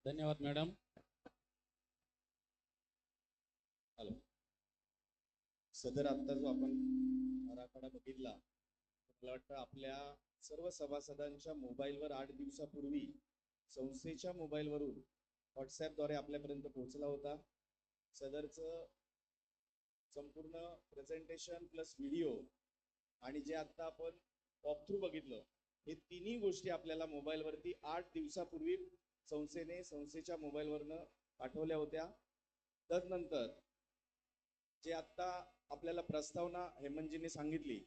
धन्यवाद madam. Hello. सदर आता जो आपण आराखडा बघितला, मला वाटतं आपल्या सर्व सभासदांच्या मोबाईलवर 8 दिवसापूर्वी संस्थेच्या मोबाईलवरून व्हॉट्सॲपद्वारे आपल्यापर्यंत पोहोचला होता. सदरचं संपूर्ण प्रेझेंटेशन प्लस व्हिडिओ आणि जे आता आपण वॉकथ्रू बघितलं, हे तिन्ही गोष्टी आपल्याला मोबाईलवरती 8 दिवसापूर्वी संस्थेच्या मोबाईलवरनं पाठवल्या होत्या. तदनंतर जे आता आपल्याला प्रस्तावना हेमंतजींनी सांगितली,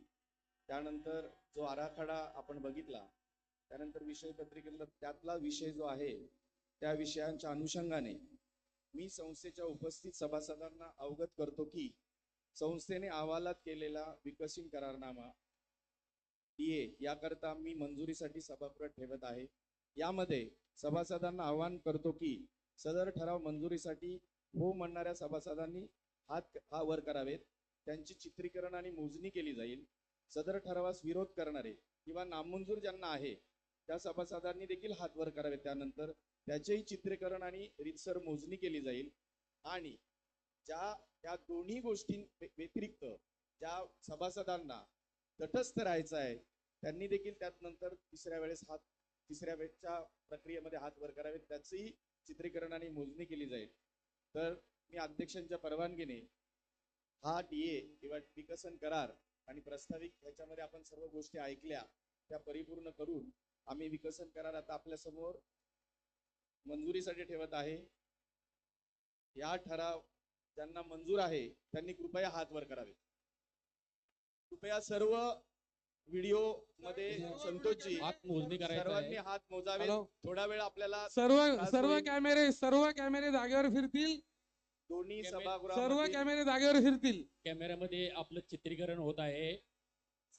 त्यानंतर जो आराखडा आपण बघितला, त्यानंतर विषय पत्रिकेतला त्यातला विषय जो आहे, त्या विषयांच्या अनुषंगाने मी संस्थेच्या उपस्थित सभासदांना अवगत करतो की संस्थेने अहवालात केलेला विकसित करारनामा DA याकरता मी मंजुरीसाठी सभागृहात ठेवत आहे. यामध्ये सभासदांना आवाहन करतो की सदर ठराव मंजुरीसाठी हो म्हणणाऱ्या सभासदांनी हात वर करावेत. त्यांची चित्रीकरण आणि मोजणी केली जाईल. सदर ठरावास विरोध करणारे किंवा नामंजूर ज्यांना आहे त्या सभासदांनी देखील हात वर करावेत. त्यानंतर त्याचेही चित्रीकरण आणि रीतसर मोजणी केली जाईल. आणि त्या दोन्ही गोष्टी व्यतिरिक्त ज्या सभासदांना तटस्थ राहायचं आहे त्यांनी देखील त्यात नंतर तिसऱ्या वेळेच्या प्रक्रियेमध्ये हात वर करावेत. त्याचंही चित्रीकरण आणि मोजणी केली जाईल. तर मी अध्यक्षांच्या परवानगीने हा DA किंवा विकसन करार आणि प्रस्ताविक ह्याच्यामध्ये आपण सर्व गोष्टी ऐकल्या त्या परिपूर्ण करून आम्ही विकसन करार आता आपल्या समोर मंजुरीसाठी ठेवत आहे. या ठराव ज्यांना मंजूर आहे त्यांनी कृपया हात वर करावे. कृपया सर्व व्हिडिओ मध्ये संतोषजी हात मोजणी करायची सर्वांनी आहे. हात मोजावे. थोडा वेळ आपल्याला सर्व कॅमेरे जागेवर फिरतील. दोन्ही सर्व सभागृहामध्ये कॅमेरे जागेवर फिरतील. कॅमेऱ्यामध्ये आपलं चित्रीकरण होत आहे.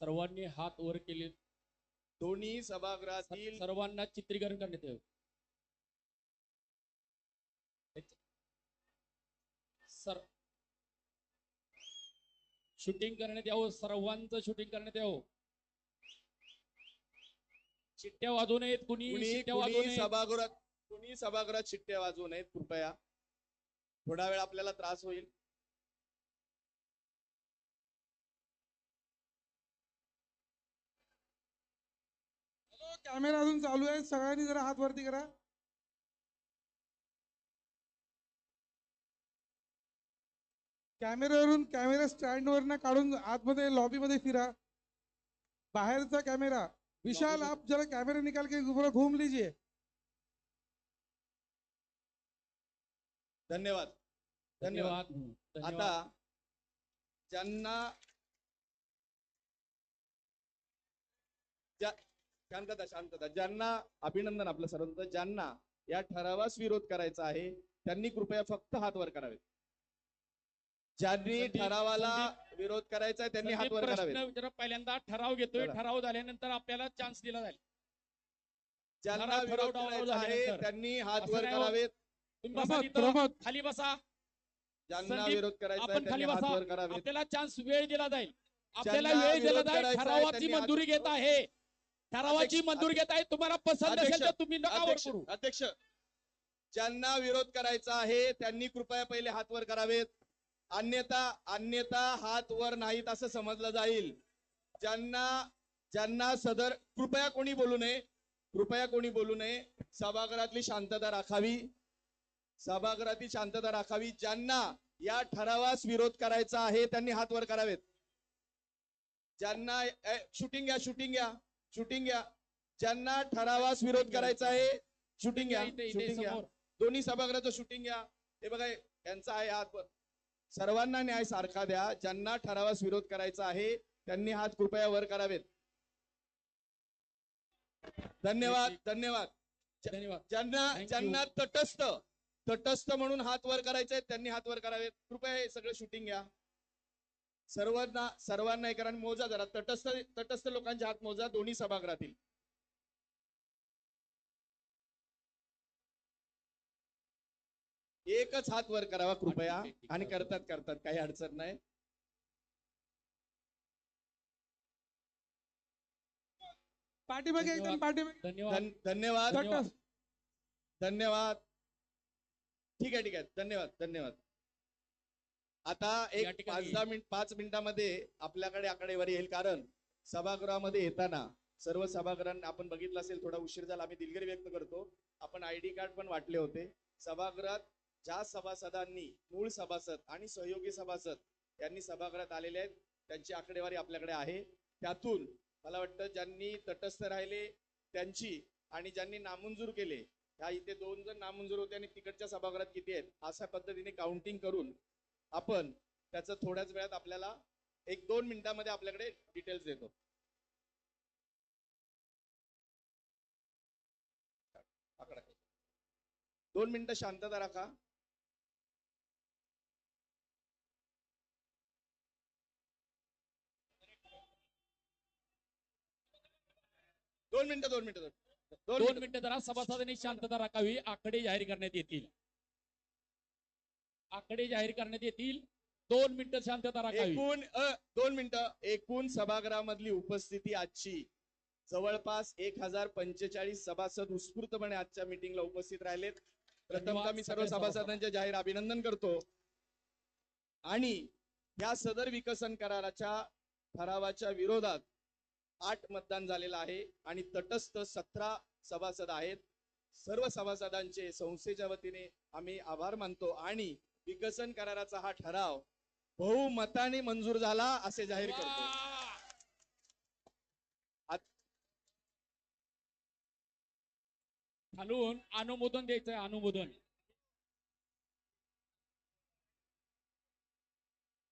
सर्वांनी हात वर केले. दोन्ही सभागृहातील सर्वांना चित्रीकरण करण्यात यावं. शूटिंग करण्यात यावं. सर्वांचं शूटिंग करण्यात यावं. शिट्ट्या वाजवू नयेत. कुणी सभागृहात शिट्ट्या वाजवू नयेत कृपया. थोडा वेळ आपल्याला त्रास होईल. कॅमेरा अजून चालू आहे. सगळ्यांनी जरा हात वरती करा. कॅमेरा स्टँड वरनं काढून आतमध्ये लॉबीमध्ये फिरा. बाहेरचा कॅमेरा विशाल, आप जरा कैमरा निकाल के पूरा घूम लीजिए. धन्यवाद. धन्यवाद. आता ज्यांना शांतता ज्यांना अभिनंदन आपलं सर्वांचं. ज्यांना या ठरावास विरोध करायचा आहे त्यांनी कृपया फक्त हात वर करावेत. ज्यांनी ठरावाला विरोध करायचा आहे त्यांनी हात वर करावेत. पहिल्यांदा ठराव घेतोय. ठराव झाल्यानंतर आपल्याला चान्स दिला जाईल. ज्यांना विरोध करायचा आहे त्यांनी हात वर करावेत. खाली बसा. ज्यांना विरोध करायचा आहे त्यांनी हात वर करावेत. आपल्याला चान्स वेळ दिला जाईल. आपल्याला वेळ दिला जाईल. ठरावाची मंजुरी घेत आहे. ठरावाची मंजुरी घेत आहे. तुम्हाला पसंत असेल तर तुम्ही नका वर करू. अध्यक्ष, ज्यांना विरोध करायचा आहे त्यांनी कृपया पहिले हात वर करावेत. अन्यथा हात वर नाहीत असं समजलं जाईल. ज्यांना सदर कृपया कोणी बोलू नये. कृपया कोणी बोलू नये. सभागृहातली शांतता राखावी. सभागृहातील शांतता राखावी. ज्यांना या ठरावास विरोध करायचा आहे त्यांनी हात वर करावेत. ज्यांना शूटिंग घ्या. ज्यांना ठरावास विरोध करायचा आहे शूटिंग घ्या. दोन्ही सभागृहाचं शूटिंग घ्या. हे बघा यांचा आहे हात वर. सर्वांना न्याय सारखा द्या. ज्यांना ठरावास विरोध करायचा आहे त्यांनी हात कृपया वर करावेत. धन्यवाद. ज्यांना तटस्थ म्हणून हात वर करायचे त्यांनी हात वर करावेत. कृपया हे सगळं शूटिंग घ्या. सर्वांना हे करा. मोजा जरा. तटस्थ लोकांचे हात मोजा दोन्ही सभागृहातील. एकच हात वर करावा कृपया. आणि करतात काही अडचण नाही. पाठीमागे एकदम पाठीमागे. धन्यवाद. ठीक आहे ठीक आहे, धन्यवाद धन्यवाद. आता या एक ठिकाणी- 5 मिनिटामध्ये आपल्याकडे आकडेवारी येईल, कारण सभागृहामध्ये येताना सर्व सभागृहांना आपण बघितलं असेल, थोडा उशीर झाला, आम्ही दिलगिरी व्यक्त करतो. आपण ID कार्ड पण वाटले होते. सभागृहात ज्या सभासदांनी, मूळ सभासद आणि सहयोगी सभासद यांनी सभागृहात आलेले आहेत, त्यांची आकडेवारी आपल्याकडे आहे. त्यातून मला वाटतं ज्यांनी तटस्थ राहिले त्यांची आणि ज्यांनी नामंजूर केले, ह्या इथे 2 जण नामंजूर होते आणि तिकडच्या सभागृहात किती आहेत, अशा पद्धतीने काउंटिंग करून आपण त्याचं थोड्याच वेळात आपल्याला 1-2 मिनिटांमध्ये आपल्याकडे डिटेल्स देतो. आकडा 2 मिनिटं शांतता राखा. दोन मिनिटं 2 मिनिटं जरा सभासदांनी शांतता राखावी. आकडे जाहीर करण्यात येतील. आकडे जाहीर करण्यात येतील. 2 मिनिटं शांतता राखावी. 2 मिनिटं. एकूण सभागृहामधली उपस्थिती आजची जवळपास 1045 सभासद उत्स्फूर्तपणे आजच्या मीटिंगला उपस्थित राहिलेत. प्रथमतः मी सर्व सभासदांचे जाहीर अभिनंदन करतो. आणि या सदर विकसन कराराच्या ठरावाच्या विरोधात 8 मतदान झालेलं आहे आणि तटस्थ 17 सभासद आहेत. सर्व सभासदांचे संस्थेच्या वतीने आम्ही आभार मानतो आणि विकसन कराराचा हा ठराव बहुमताने मंजूर झाला असे जाहीर करतो. खालून अनुमोदन द्यायचंय, अनुमोदन.